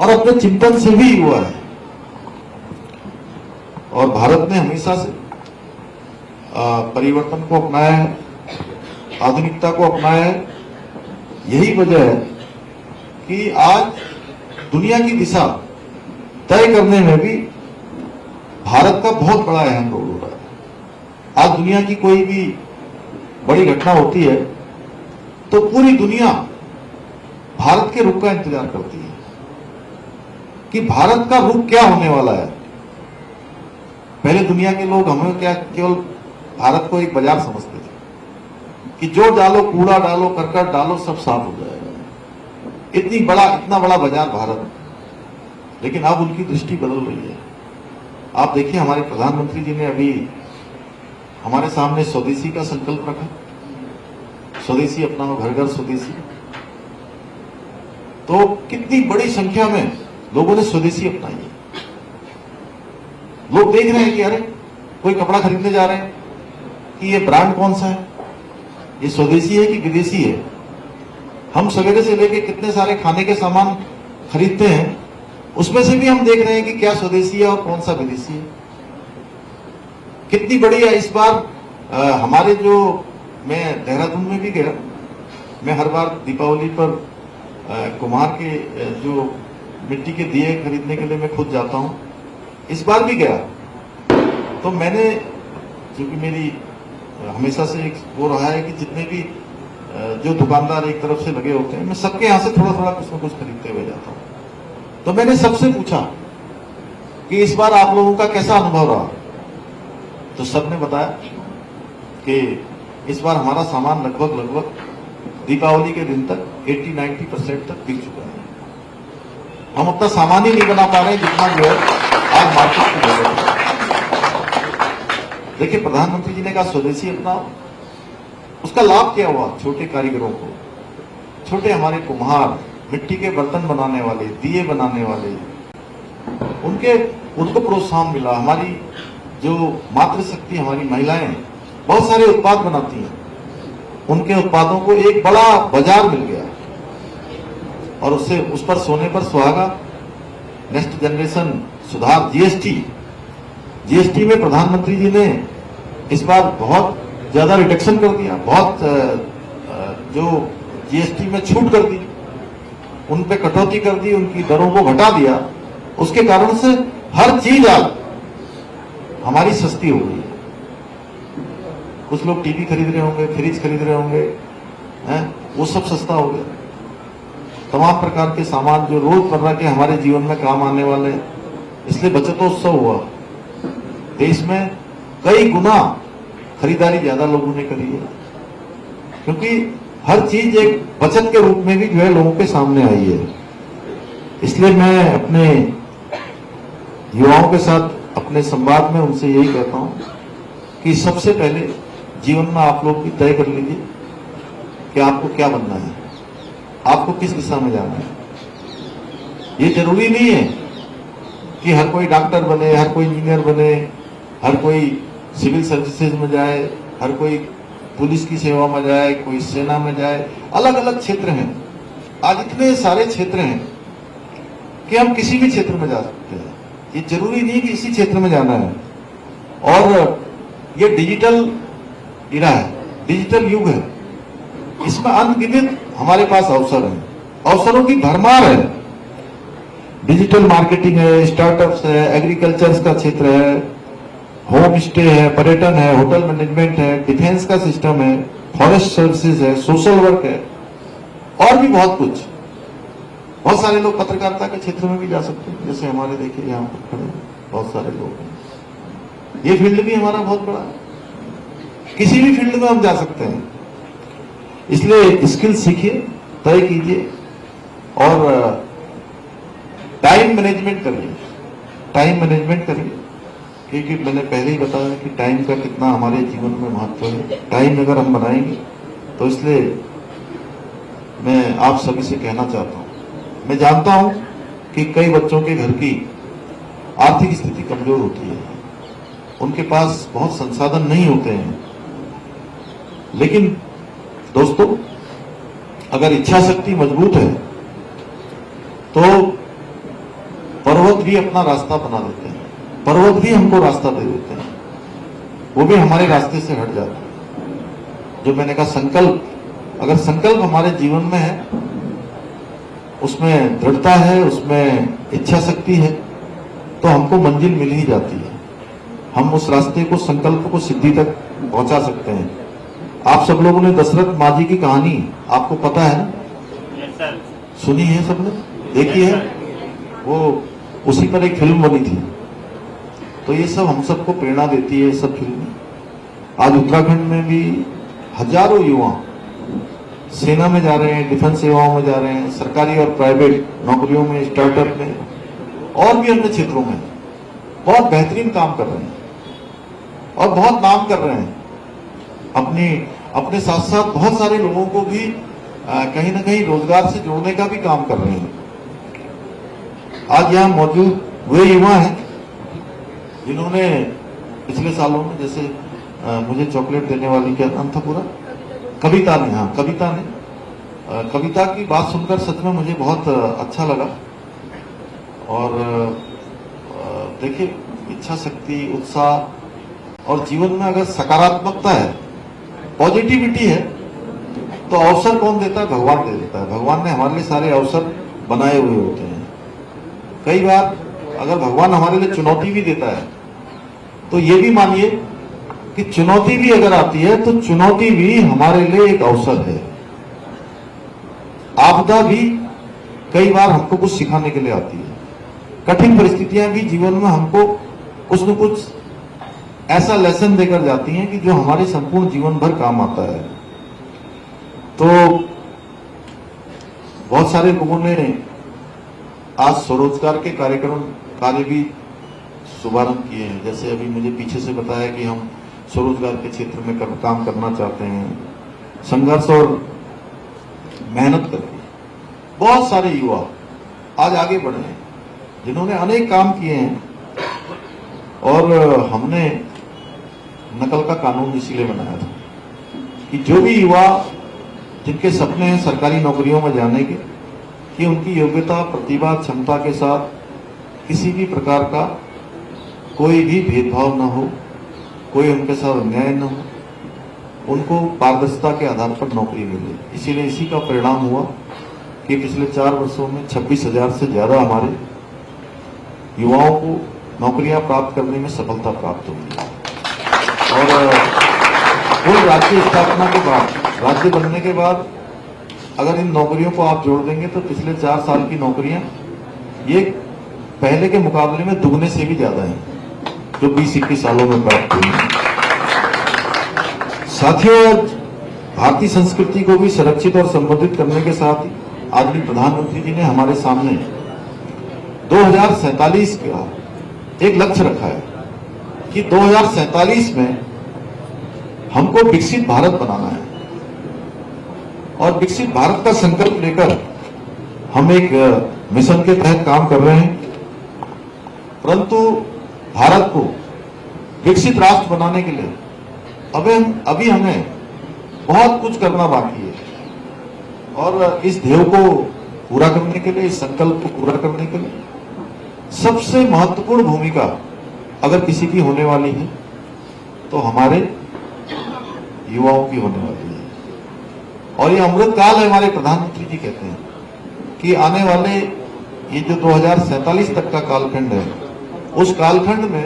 और अपने चिंतन से भी हुआ है। और भारत ने हमेशा से परिवर्तन को अपनाया है, आधुनिकता को अपनाया है। यही वजह है कि आज दुनिया की दिशा तय करने में भी भारत का बहुत बड़ा अहम रोल हो रहा है। आज दुनिया की कोई भी बड़ी घटना होती है तो पूरी दुनिया भारत के रुख का इंतजार करती है कि भारत का रुख क्या होने वाला है। पहले दुनिया के लोग हमें क्या केवल भारत को एक बाजार समझते थे कि जो डालो, कूड़ा डालो, करकट डालो, सब साफ हो जाएगा। इतना बड़ा बाजार भारत। लेकिन अब उनकी दृष्टि बदल रही है। आप देखिए, हमारे प्रधानमंत्री जी ने अभी हमारे सामने स्वदेशी का संकल्प रखा। स्वदेशी अपनाओ, घर घर स्वदेशी। तो कितनी बड़ी संख्या में लोगों ने स्वदेशी अपनाई है। लोग देख रहे हैं कि अरे कोई कपड़ा खरीदने जा रहे हैं कि ये ब्रांड कौन सा है, ये स्वदेशी है कि विदेशी है। हम सवेरे से लेके कितने सारे खाने के सामान खरीदते हैं, उसमें से भी हम देख रहे हैं कि क्या स्वदेशी है और कौन सा विदेशी है। कितनी बड़ी है इस बार हमारे जो, मैं देहरादून में भी गया। मैं हर बार दीपावली पर कुम्हार के जो मिट्टी के दिए खरीदने के लिए मैं खुद जाता हूं। इस बार भी गया तो मैंने, क्योंकि मेरी हमेशा से एक वो रहा है कि जितने भी जो दुकानदार एक तरफ से लगे होते हैं, मैं सबके यहां से थोड़ा थोड़ा कुछ न कुछ खरीदते हुए जाता हूं। तो मैंने सबसे पूछा कि इस बार आप लोगों का कैसा अनुभव रहा। तो सबने बताया कि इस बार हमारा सामान लगभग दीपावली के दिन तक 80-90% तक बिक चुका है। हम उतना सामान ही नहीं बना पा रहे जितना जो है आज मार्केट में मिल रहा है। देखिए, प्रधानमंत्री जी ने कहा स्वदेशी अपनाओ। उसका लाभ क्या हुआ? छोटे कारीगरों को, छोटे हमारे कुम्हार, मिट्टी के बर्तन बनाने वाले, दिए बनाने वाले, उनको प्रोत्साहन मिला। हमारी जो मातृशक्ति, हमारी महिलाएं बहुत सारे उत्पाद बनाती हैं, उनके उत्पादों को एक बड़ा बाजार मिल गया। और उस पर सोने पर सुहागा। नेक्स्ट जनरेशन सुधार, जीएसटी में प्रधानमंत्री जी ने इस बार बहुत ज्यादा रिडक्शन कर दिया। बहुत जो जीएसटी में छूट कर दी, उन पे कटौती कर दी, उनकी दरों को घटा दिया। उसके कारण से हर चीज आज हमारी सस्ती हो गई है। कुछ लोग टीवी खरीद रहे होंगे, फ्रिज खरीद रहे होंगे, हैं, वो सब सस्ता हो गया। तमाम प्रकार के सामान जो रोजमर्रा के हमारे जीवन में काम आने वाले, इसलिए बचतोत्सव हुआ। देश में कई गुना खरीदारी ज्यादा लोगों ने करी है, क्योंकि हर चीज एक बचत के रूप में भी जो है लोगों के सामने आई है। इसलिए मैं अपने युवाओं के साथ अपने संवाद में उनसे यही कहता हूं कि सबसे पहले जीवन में आप लोग भी तय कर लीजिए कि आपको क्या बनना है, आपको किस दिशा में जाना है। ये जरूरी नहीं है कि हर कोई डॉक्टर बने, हर कोई इंजीनियर बने, हर कोई सिविल सर्विसेज में जाए, हर कोई पुलिस की सेवा में जाए, कोई सेना में जाए। अलग अलग क्षेत्र हैं। आज इतने सारे क्षेत्र हैं कि हम किसी भी क्षेत्र में जा सकते हैं। ये जरूरी नहीं कि इसी क्षेत्र में जाना है। और ये डिजिटल इरा है, डिजिटल युग है। इसमें अनगिनत हमारे पास अवसर है, अवसरों की भरमार है। डिजिटल मार्केटिंग है, स्टार्टअप्स है, एग्रीकल्चर का क्षेत्र है, होम स्टे है, पर्यटन है, होटल मैनेजमेंट है, डिफेंस का सिस्टम है, फॉरेस्ट सर्विसेज है, सोशल वर्क है, और भी बहुत कुछ। बहुत सारे लोग पत्रकारिता के क्षेत्र में भी जा सकते हैं, जैसे हमारे देखिए यहाँ पर खड़े बहुत सारे लोग हैं। ये फील्ड भी हमारा बहुत बड़ा है, किसी भी फील्ड में हम जा सकते हैं। इसलिए स्किल सीखिए, तय कीजिए और टाइम मैनेजमेंट करिए। टाइम मैनेजमेंट करिए, क्योंकि मैंने पहले ही बताया कि टाइम का कितना हमारे जीवन में महत्व है। टाइम अगर हम बनाएंगे तो, इसलिए मैं आप सभी से कहना चाहता हूं, मैं जानता हूं कि कई बच्चों के घर की आर्थिक स्थिति कमजोर होती है, उनके पास बहुत संसाधन नहीं होते हैं। लेकिन दोस्तों, अगर इच्छा शक्ति मजबूत है तो पर्वत भी अपना रास्ता बना देते हैं, पर्वत भी हमको रास्ता दे देते हैं, वो भी हमारे रास्ते से हट जाते हैं। जो मैंने कहा संकल्प, अगर संकल्प हमारे जीवन में है, उसमें दृढ़ता है, उसमें इच्छा शक्ति है, तो हमको मंजिल मिल ही जाती है। हम उस रास्ते को, संकल्प को सिद्धि तक पहुंचा सकते हैं। आप सब लोगों ने दशरथ माझी की कहानी आपको पता है ना? सुनी है सबने, देखी है? वो उसी पर एक फिल्म बनी थी। तो ये सब हम सबको प्रेरणा देती है, सब फिल्में। आज उत्तराखंड में भी हजारों युवा सेना में जा रहे हैं, डिफेंस सेवाओं में जा रहे हैं, सरकारी और प्राइवेट नौकरियों में, स्टार्टअप में और भी अन्य क्षेत्रों में बहुत बेहतरीन काम कर रहे हैं और बहुत नाम कर रहे हैं। अपने साथ साथ बहुत सारे लोगों को भी कहीं ना कहीं रोजगार से जोड़ने का भी काम कर रहे हैं। आज यहाँ मौजूद वे युवा हैं जिन्होंने पिछले सालों में, जैसे मुझे चॉकलेट देने वाली, क्या नाम था पूरा, कविता ने, हाँ कविता ने, कविता की बात सुनकर सच में मुझे बहुत अच्छा लगा। और देखिए, इच्छा शक्ति, उत्साह और जीवन में अगर सकारात्मकता है, पॉजिटिविटी है, तो अवसर कौन देता है? भगवान दे देता है। भगवान ने हमारे लिए सारे अवसर बनाए हुए होते हैं। कई बार अगर भगवान हमारे लिए चुनौती भी देता है, तो ये भी मानिए कि चुनौती भी अगर आती है तो चुनौती भी हमारे लिए एक अवसर है। आपदा भी कई बार हमको कुछ सिखाने के लिए आती है। कठिन परिस्थितियां भी जीवन में हमको कुछ न कुछ ऐसा लेसन देकर जाती हैं कि जो हमारे संपूर्ण जीवन भर काम आता है। तो बहुत सारे लोगों ने आज स्वरोजगार के कार्य भी शुभारंभ किए हैं। जैसे अभी मुझे पीछे से बताया कि हम स्वरोजगार के क्षेत्र में काम करना चाहते हैं। संघर्ष और मेहनत करके बहुत सारे युवा आज आगे बढ़े हैं जिन्होंने अनेक काम किए हैं। और हमने नकल का कानून इसीलिए बनाया था कि जो भी युवा जिनके सपने हैं सरकारी नौकरियों में जाने के, कि उनकी योग्यता, प्रतिभा, क्षमता के साथ किसी भी प्रकार का कोई भी भेदभाव न हो, कोई उनके साथ अन्याय न हो, उनको पारदर्शिता के आधार पर नौकरी मिले। इसीलिए इसी का परिणाम हुआ कि पिछले 4 वर्षों में 26,000 से ज्यादा हमारे युवाओं को नौकरियां प्राप्त करने में सफलता प्राप्त हुई। और कुल राज्य स्थापना के बाद, राज्य बनने के बाद अगर इन नौकरियों को आप जोड़ देंगे तो पिछले 4 साल की नौकरियां ये पहले के मुकाबले में दुगने से भी ज्यादा हैं जो 20-21 सालों में प्राप्त हुई। साथियों, भारतीय संस्कृति को भी संरक्षित और संवर्धित करने के साथ ही आदरणीय प्रधानमंत्री जी ने हमारे सामने 2047 का एक लक्ष्य रखा है कि 2047 में हमको विकसित भारत बनाना है। और विकसित भारत का संकल्प लेकर हम एक मिशन के तहत काम कर रहे हैं। परंतु भारत को विकसित राष्ट्र बनाने के लिए अभी हमें बहुत कुछ करना बाकी है। और इस ध्येय को पूरा करने के लिए, इस संकल्प को पूरा करने के लिए सबसे महत्वपूर्ण भूमिका अगर किसी की होने वाली है तो हमारे युवाओं की होने वाली है। और ये अमृत काल है, हमारे प्रधानमंत्री जी कहते हैं कि आने वाले ये जो 2047 तक का कालखंड है, उस कालखंड में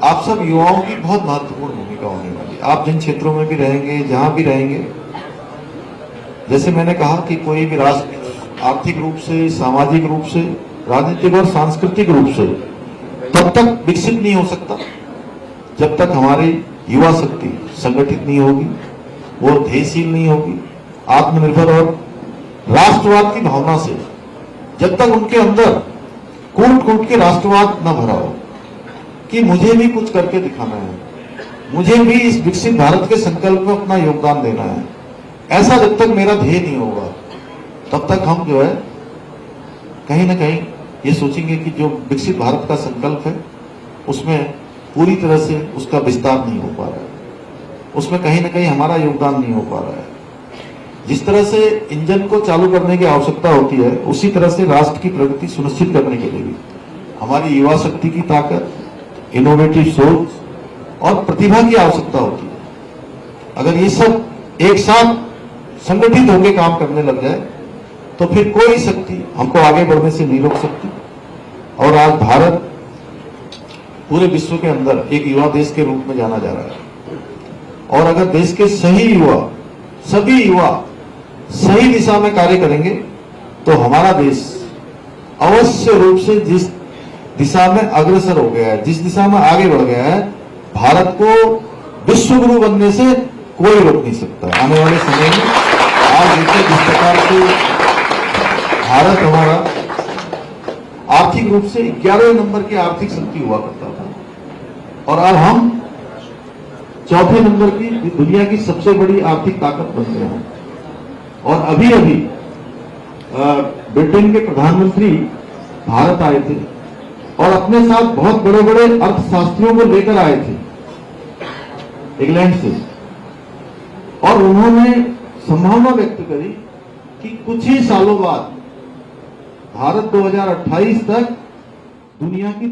आप सब युवाओं की बहुत महत्वपूर्ण भूमिका होने वाली है। आप जिन क्षेत्रों में भी रहेंगे, जहां भी रहेंगे, जैसे मैंने कहा कि कोई भी राष्ट्र आर्थिक रूप से, सामाजिक रूप से, राजनीतिक और सांस्कृतिक रूप से तब तक विकसित नहीं हो सकता जब तक हमारी युवा शक्ति संगठित नहीं होगी, वो ध्येयशील नहीं होगी, आत्मनिर्भर और राष्ट्रवाद की भावना से जब तक उनके अंदर कूट कूट के राष्ट्रवाद न भरा हो कि मुझे भी कुछ करके दिखाना है, मुझे भी इस विकसित भारत के संकल्प में अपना योगदान देना है, ऐसा जब तक मेरा ध्येय नहीं होगा तब तक हम जो है कहीं ना कहीं ये सोचेंगे कि जो विकसित भारत का संकल्प है उसमें पूरी तरह से उसका विस्तार नहीं हो पा रहा है, उसमें कहीं ना कहीं हमारा योगदान नहीं हो पा रहा है। जिस तरह से इंजन को चालू करने की आवश्यकता होती है, उसी तरह से राष्ट्र की प्रगति सुनिश्चित करने के लिए भी हमारी युवा शक्ति की ताकत, इनोवेटिव सोच और प्रतिभा की आवश्यकता होती है। अगर ये सब एक साथ संगठित होकर काम करने लग जाए तो फिर कोई शक्ति हमको आगे बढ़ने से नहीं रोक सकती। और आज भारत पूरे विश्व के अंदर एक युवा देश के रूप में जाना जा रहा है। और अगर देश के सही युवा, सभी युवा सही दिशा में कार्य करेंगे तो हमारा देश अवश्य रूप से जिस दिशा में अग्रसर हो गया है, जिस दिशा में आगे बढ़ गया है, भारत को विश्व गुरु बनने से कोई रोक नहीं सकता। आने वाले समय में आज देखिए जिस प्रकार से भारत हमारा आर्थिक रूप से 11वें नंबर की आर्थिक शक्ति हुआ करता था और आज हम चौथे नंबर की दुनिया की सबसे बड़ी आर्थिक ताकत बन गए हैं। और अभी अभी ब्रिटेन के प्रधानमंत्री भारत आए थे और अपने साथ बहुत बड़े बड़े अर्थशास्त्रियों को लेकर आए थे इंग्लैंड से, और उन्होंने संभावना व्यक्त करी कि कुछ ही सालों बाद भारत 2028 तक दुनिया की